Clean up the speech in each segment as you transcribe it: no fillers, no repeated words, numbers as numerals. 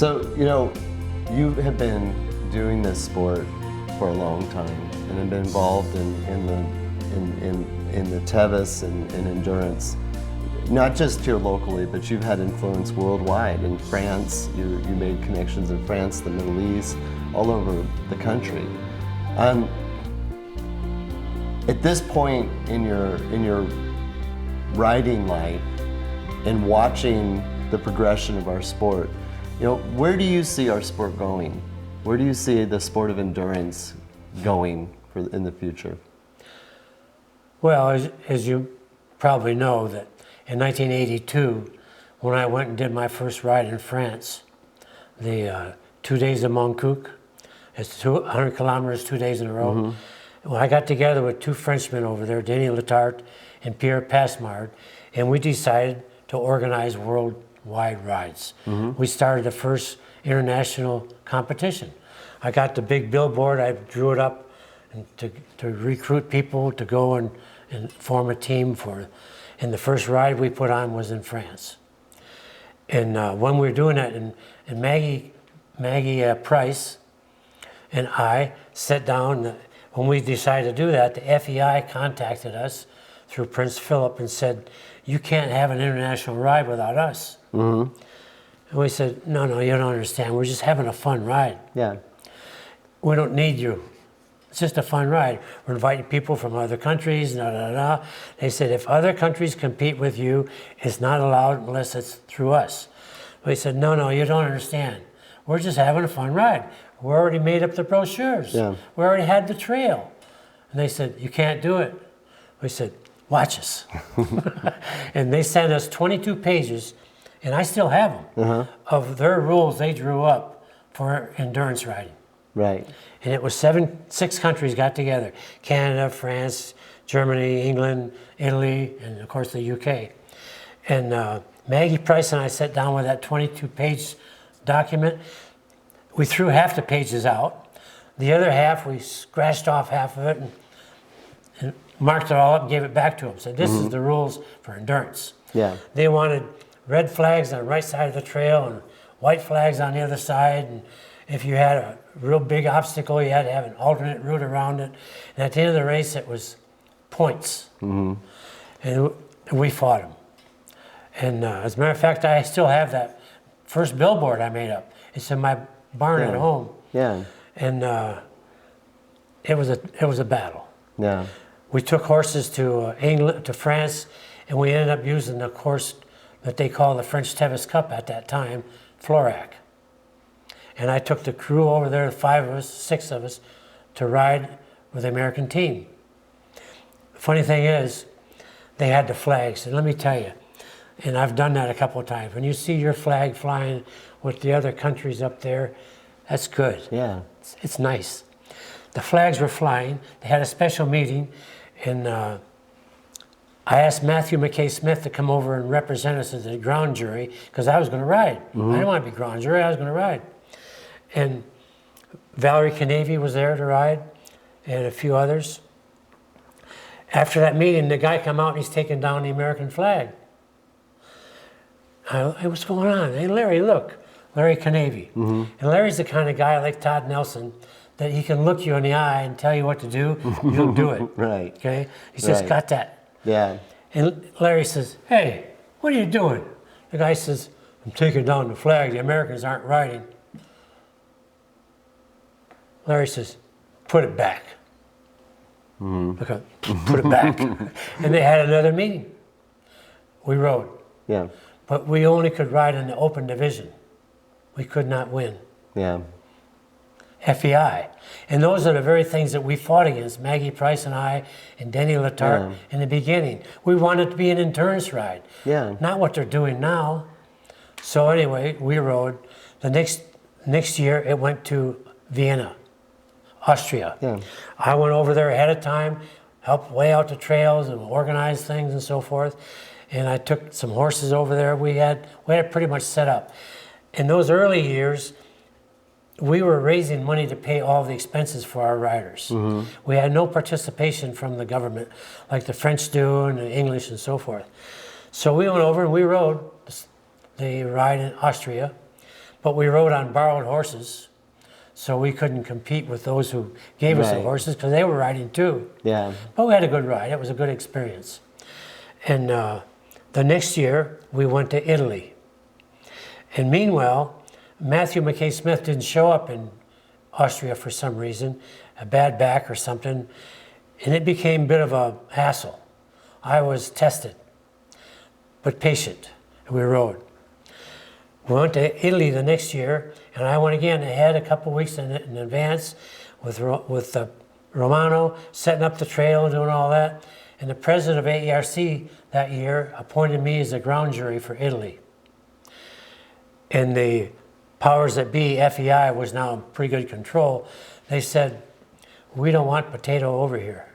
So, you have been doing this sport for a long time and have been involved in the Tevis and endurance, not just here locally, but you've had influence worldwide. In France, you made connections in France, the Middle East, all over the country. At this point in your riding life and watching the progression of our sport, where do you see our sport going? Where do you see the sport of endurance going in the future? Well, as you probably know, that in 1982, when I went and did my first ride in France, the 2 days of Montcuq, it's 200 kilometers, 2 days in a row. Mm-hmm. When I got together with two Frenchmen over there, Denis Letarte and Pierre Passemard, and we decided to organize worldwide rides. Mm-hmm. We started the first international competition. I got the big billboard, I drew it up and to recruit people to go and form a team for, and the first ride we put on was in France. And when we were doing that, and Maggie Price and I sat down, when we decided to do that, the FEI contacted us through Prince Philip and said, "You can't have an international ride without us." Mm-hmm. And we said, no, you don't understand. We're just having a fun ride. Yeah. We don't need you. It's just a fun ride. We're inviting people from other countries, They said, if other countries compete with you, it's not allowed unless it's through us. We said, no, you don't understand. We're just having a fun ride. We already made up the brochures. Yeah. We already had the trail. And they said, you can't do it. We said, watch us. And they sent us 22 pages, and I still have them, of their rules they drew up for endurance riding. Right. And it was 6 countries got together: Canada, France, Germany, England, Italy, and of course the UK. And Maggie Price and I sat down with that 22-page document. We threw half the pages out. The other half, we scratched off half of it and marked it all up and gave it back to them. Said, this is the rules for endurance. Yeah. They wanted red flags on the right side of the trail and white flags on the other side. And if you had a real big obstacle, you had to have an alternate route around it. And at the end of the race, it was points. Mm-hmm. And we fought them. And as a matter of fact, I still have that first billboard I made up. It's in my barn at home. Yeah. And it was a battle. Yeah. We took horses to England, to France, and we ended up using the course that they call the French Tevis Cup at that time, Florac. And I took the crew over there, 5 of us, 6 of us, to ride with the American team. The funny thing is, they had the flags, and let me tell you, and I've done that a couple of times, when you see your flag flying with the other countries up there, that's good. Yeah. It's nice. The flags were flying. They had a special meeting, and I asked Matthew McKay Smith to come over and represent us as a ground jury, because I was going to ride. I didn't want to be ground jury, I was going to ride. And Valerie Canavy was there to ride, and a few others. After that meeting, the guy come out and he's taking down the American flag. Hey, what's going on? Hey, Larry, look. Larry Canavy. And Larry's the kind of guy like Todd Nelson that he can look you in the eye and tell you what to do, you'll do it. Right. Okay? He says, got that. Yeah. And Larry says, hey, what are you doing? The guy says, I'm taking down the flag. The Americans aren't riding. Larry says, put it back. Okay, put it back. And they had another meeting. We rode. Yeah. But we only could ride in the open division. We could not win. Yeah. FEI. And those are the very things that we fought against, Maggie Price and I and Denny Letarte in the beginning. We wanted to be an endurance ride. Yeah. Not what they're doing now. So anyway, we rode. The next year it went to Vienna, Austria. Yeah. I went over there ahead of time, helped lay out the trails and organize things and so forth. And I took some horses over there. We had it pretty much set up. In those early years, we were raising money to pay all the expenses for our riders. We had no participation from the government like the French do and the English and so forth. So we went over and we rode the ride in Austria. but we rode on borrowed horses, so we couldn't compete with those who gave us the Right. horses because they were riding too. Yeah. But we had a good ride. It was a good experience. And the next year, we went to Italy. And meanwhile, Matthew McKay Smith didn't show up in Austria for some reason, a bad back or something, and it became a bit of a hassle. I was tested, but patient, and we rode. We went to Italy the next year, and I went again ahead a couple weeks in advance with Romano, setting up the trail and doing all that. And the president of AERC that year appointed me as a ground jury for Italy. And the powers that be, FEI, was now in pretty good control. They said, we don't want Potato over here.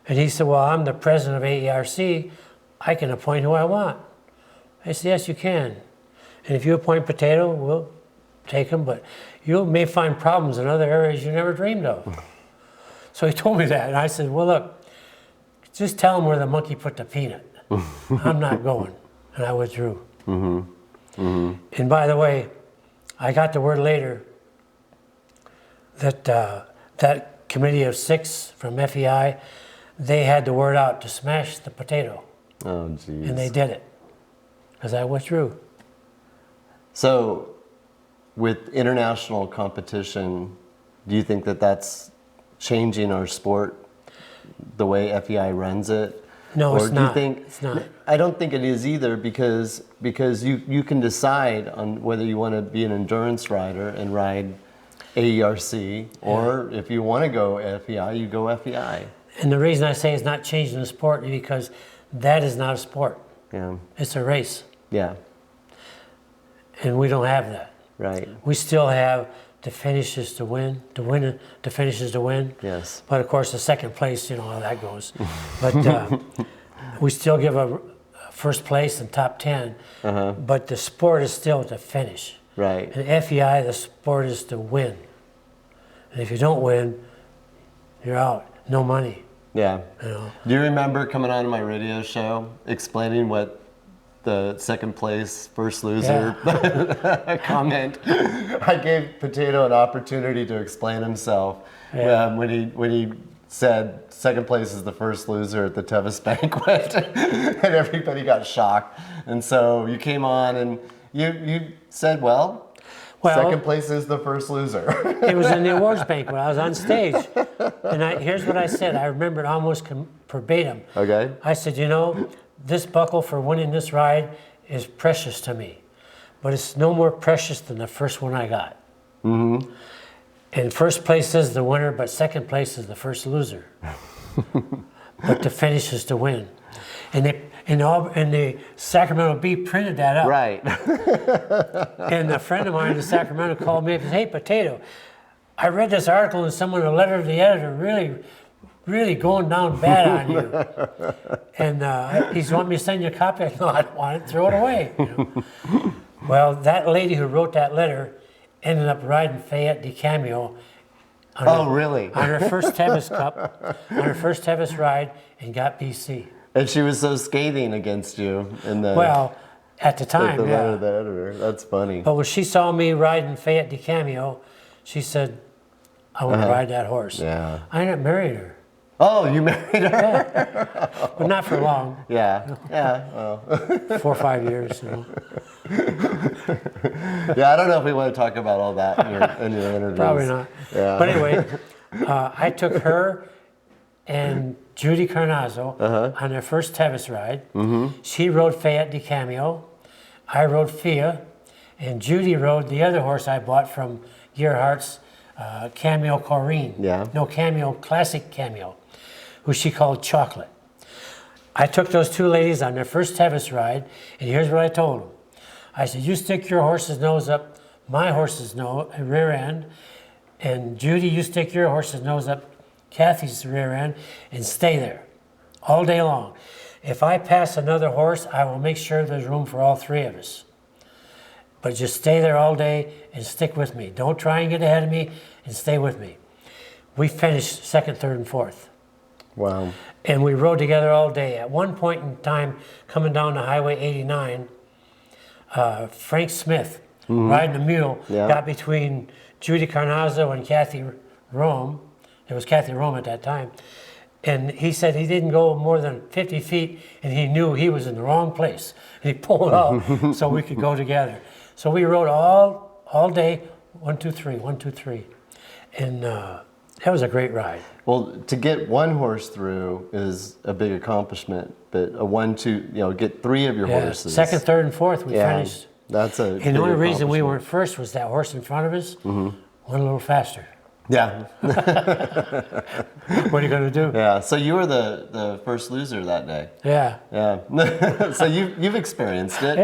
And he said, well, I'm the president of AERC. I can appoint who I want. I said, yes, you can. And if you appoint Potato, we'll take him, but you may find problems in other areas you never dreamed of. So he told me that, and I said, well, look, just tell him where the monkey put the peanut. I'm not going. And I withdrew. And by the way, I got the word later that that committee of 6 from FEI, they had the word out to smash the Potato. Oh, geez. And they did it, because I withdrew. So, with international competition, do you think that that's changing our sport, the way FEI runs it? No, or it's do not. You think, It's not. I don't think it is either, because you can decide on whether you want to be an endurance rider and ride AERC, or if you want to go FEI, you go FEI. And the reason I say it's not changing the sport is because that is not a sport. Yeah. It's a race. Yeah. And we don't have that. Right. We still have the finishes to win, the finishes to win. Yes. But of course, the second place, you know how that goes. But we still give a first place and top 10. But the sport is still to finish. Right. And FEI, the sport is to win. And if you don't win, you're out. No money. Yeah. You know? Do you remember coming on my radio show explaining what the second place, first loser comment? I gave Potato an opportunity to explain himself when he said second place is the first loser at the Tevis banquet, and everybody got shocked. And so you came on and you said, well, second place is the first loser. It was in the awards banquet. I was on stage. And here's what I said. I remember it almost verbatim. Okay. I said, you know, this buckle for winning this ride is precious to me. But it's no more precious than the first one I got. Mm-hmm. And first place is the winner, but second place is the first loser. But the finish is to win. And the Sacramento Bee printed that up. Right. And a friend of mine in Sacramento called me up and said, hey, Potato, I read this article and someone, a letter to the editor, really going down bad on you. And he said, want me to send you a copy? I said, no, I don't want it, throw it away. You know? Well, that lady who wrote that letter ended up riding Fayette DeCameo Really? on her first Tevis Cup, on her first Tevis ride, and got BC. And she was so scathing against you in the Well, at the time, the letter yeah. of the editor. That's funny. But when she saw me riding Fayette DeCameo, she said, I want to ride that horse. Yeah. I ended up marrying her. Oh, you married her? Yeah. But not for long. Yeah. Well. 4 or 5 years. You know. Yeah, I don't know if we want to talk about all that in your interviews. Probably not. Yeah. But anyway, I took her and Judy Carnazzo on their first Tevis ride. She rode Fayette DeCameo. I rode Fia. And Judy rode the other horse I bought from Gerhardt's, Cameo Corrine. Yeah. No, Cameo, Classic Cameo, who she called Chocolate. I took those two ladies on their first Tevis ride, and here's what I told them. I said, you stick your horse's nose up my horse's rear end, and Judy, you stick your horse's nose up Kathy's rear end, and stay there all day long. If I pass another horse, I will make sure there's room for all three of us. But just stay there all day and stick with me. Don't try and get ahead of me, and stay with me. We finished second, third, and fourth. Wow. And we rode together all day. At one point in time, coming down to Highway 89, Frank Smith, riding a mule, Yeah. got between Judy Carnazzo and Kathy Rome. It was Kathy Rome at that time. And he said he didn't go more than 50 feet, and he knew he was in the wrong place. And he pulled out so we could go together. So we rode all day, 1, 2, 3, 1, 2, 3. And that was a great ride. Well, to get one horse through is a big accomplishment, but a 1, 2, get 3 of your horses. Second, third, and fourth, we finished. That's a. And the only reason we weren't first was that horse in front of us went a little faster. Yeah. What are you going to do? Yeah. So you were the first loser that day. Yeah. Yeah. So you've experienced it.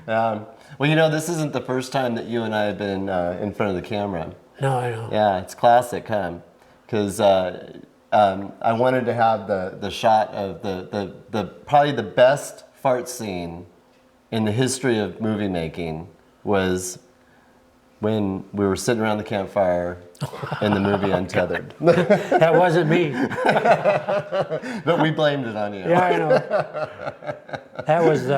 Yeah. Well, this isn't the first time that you and I have been in front of the camera. No, I know. Yeah, it's classic, huh? Because I wanted to have the shot of the probably the best fart scene in the history of movie making was when we were sitting around the campfire in the movie Untethered. That wasn't me. But we blamed it on you. Yeah, I know. That was.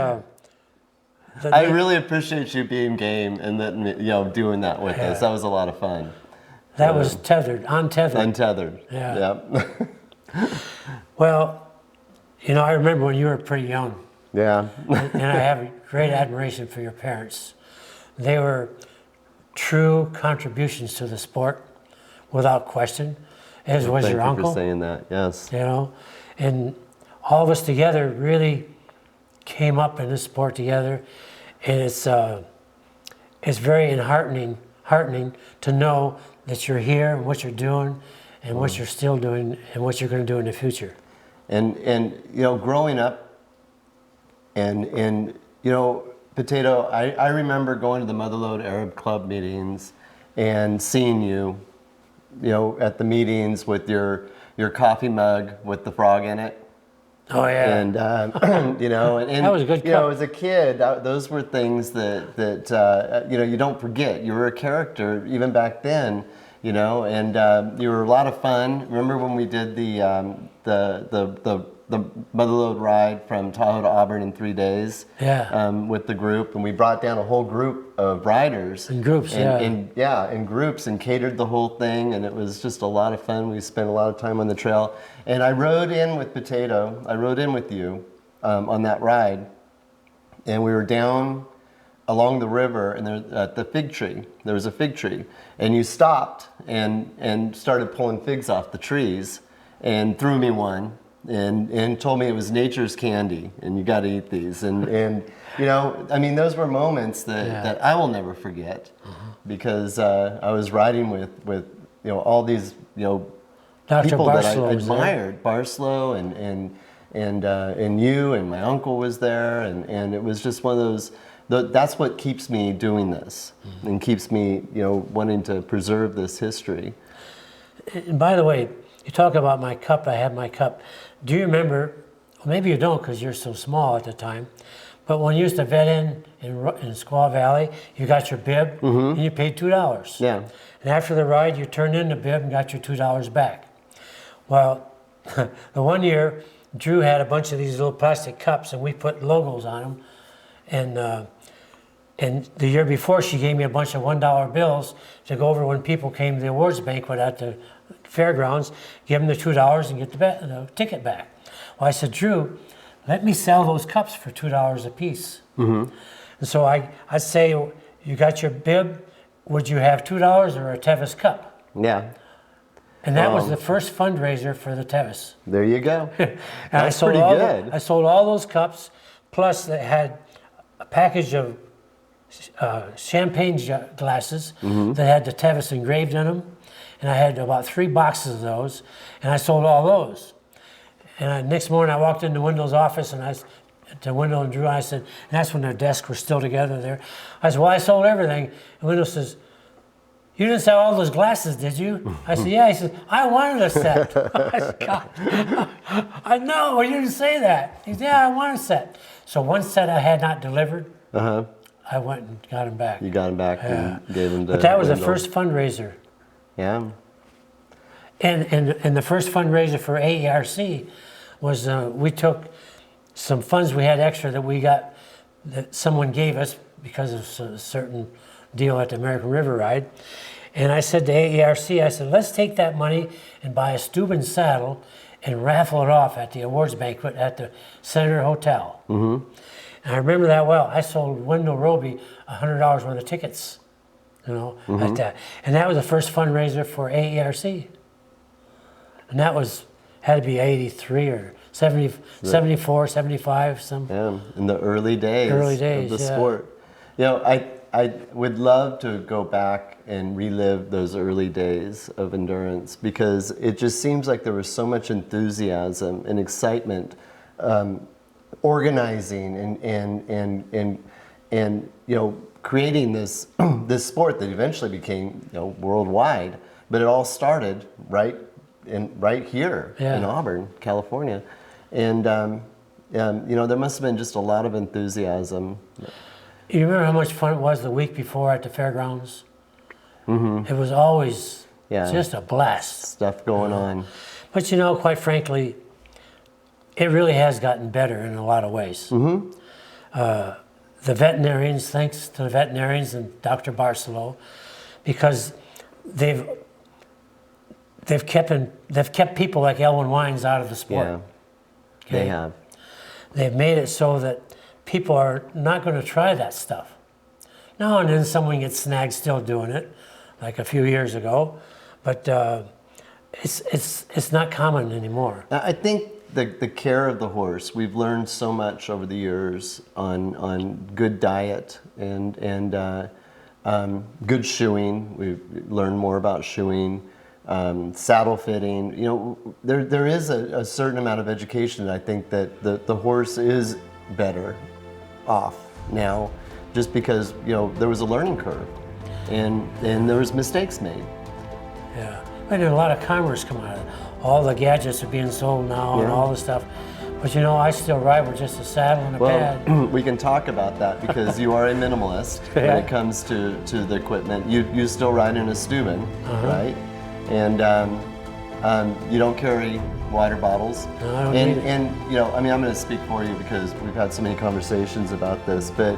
I really appreciate you being game and that doing that with us. That was a lot of fun. That was tethered, untethered. Untethered. Yeah. Yep. Well, I remember when you were pretty young. Yeah. And I have great admiration for your parents. They were true contributions to the sport, without question, as was your uncle. Thank you for saying that, yes. And all of us together really came up in this sport together, and it's very heartening to know that you're here and what you're doing and what you're still doing and what you're going to do in the future. And growing up and Potato, I remember going to the Motherlode Arab Club meetings and seeing you at the meetings with your coffee mug with the frog in it. Oh yeah. And and that was a good cup. As a kid, those were things that you don't forget. You were a character even back then, and you were a lot of fun. Remember when we did the Motherlode ride from Tahoe to Auburn in 3 days? Yeah. With the group, and we brought down a whole group of riders. In groups, in groups, and catered the whole thing, and it was just a lot of fun. We spent a lot of time on the trail, and I rode in with Potato. I rode in with you on that ride, and we were down along the river, and there at the fig tree. There was a fig tree, and you stopped and started pulling figs off the trees, and threw me one. And told me it was nature's candy, and you got to eat these. And those were moments that I will never forget, because I was riding with all these Dr. people that I Barslow admired, Barslow and you, and my uncle was there, and it was just one of those. That's what keeps me doing this, and keeps me wanting to preserve this history. And by the way, you talk about my cup. I have my cup. Do you remember? Well, maybe you don't, because you're so small at the time. But when you used to vet in Squaw Valley, you got your bib and you paid $2. Yeah. And after the ride, you turned in the bib and got your $2 back. Well, the one year, Drew had a bunch of these little plastic cups, and we put logos on them. And the year before, she gave me a bunch of $1 bills to go over when people came to the awards banquet at the fairgrounds, give them the $2 and get the ticket back. Well, I said, Drew, let me sell those cups for $2 a piece. And so I'd say, you got your bib, would you have $2 or a Tevis cup? Yeah. And that was the first fundraiser for the Tevis. There you go. That's pretty good. I sold all those cups, plus they had a package of champagne glasses that had the Tevis engraved in them. And I had about 3 boxes of those, and I sold all those. And next morning I walked into Wendell's office, and to Wendell and Drew, and I said, and that's when their desks were still together there. I said, well, I sold everything. And Wendell says, you didn't sell all those glasses, did you? I said, yeah. He said, I wanted a set. I said, God, I know, you didn't say that. He said, yeah, I want a set. So one set I had not delivered, I went and got him back. You got him back and gave him to But that was Wendell. the first fundraiser. Yeah. And the first fundraiser for AERC was we took some funds we had extra that we got, that someone gave us because of a certain deal at the American River Ride. And I said to AERC, I said, let's take that money and buy a Steuben saddle and raffle it off at the awards banquet at the Senator Hotel. And I remember that well. I sold Wendell Roby $100 worth of tickets, you know, at that. And that was the first fundraiser for AERC. And that had to be 83 or 70, 74, 75, some. Yeah, in the early days, of the yeah. sport. You know, I would love to go back and relive those early days of endurance, because it just seems like there was so much enthusiasm and excitement, organizing and you know, creating this this sport that eventually became, you know, worldwide. But it all started right here in Auburn, California, and you know, there must have been just a lot of enthusiasm. You remember how much fun it was the week before at the fairgrounds? It was always just a blast. Stuff going on. But you know, quite frankly, it really has gotten better in a lot of ways. The veterinarians, thanks to the veterinarians and Dr. Barcelo, because they've kept people like Elwin Wines out of the sport. Yeah, Okay? they have. They've made it so that people are not going to try that stuff. Now and then someone gets snagged still doing it, like a few years ago, but it's not common anymore. I think the care of the horse, we've learned so much over the years on good diet and good shoeing. We've learned more about shoeing, saddle fitting. You know, there is a certain amount of education. I think that the horse is better off now, just because, you know, there was a learning curve and there was mistakes made. Yeah, and a lot of commerce come out of it. All the gadgets are being sold now and all the stuff. But you know, I still ride with just a saddle and a pad. Well, we can talk about that, because you are a minimalist when it comes to the equipment. You still ride in a Steuben, right? And you don't carry water bottles. No, I don't need it. And you know, I mean, I'm going to speak for you because we've had so many conversations about this, but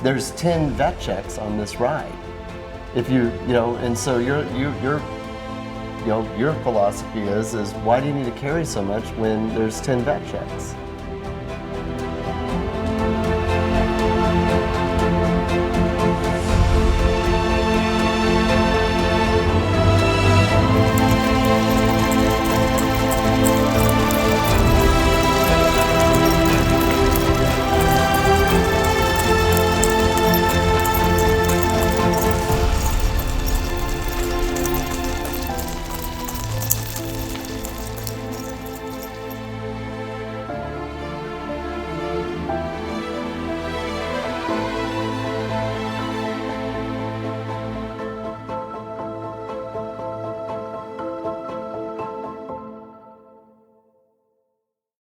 there's 10 vet checks on this ride. If you know, and so your philosophy is why do you need to carry so much when there's 10 vet checks?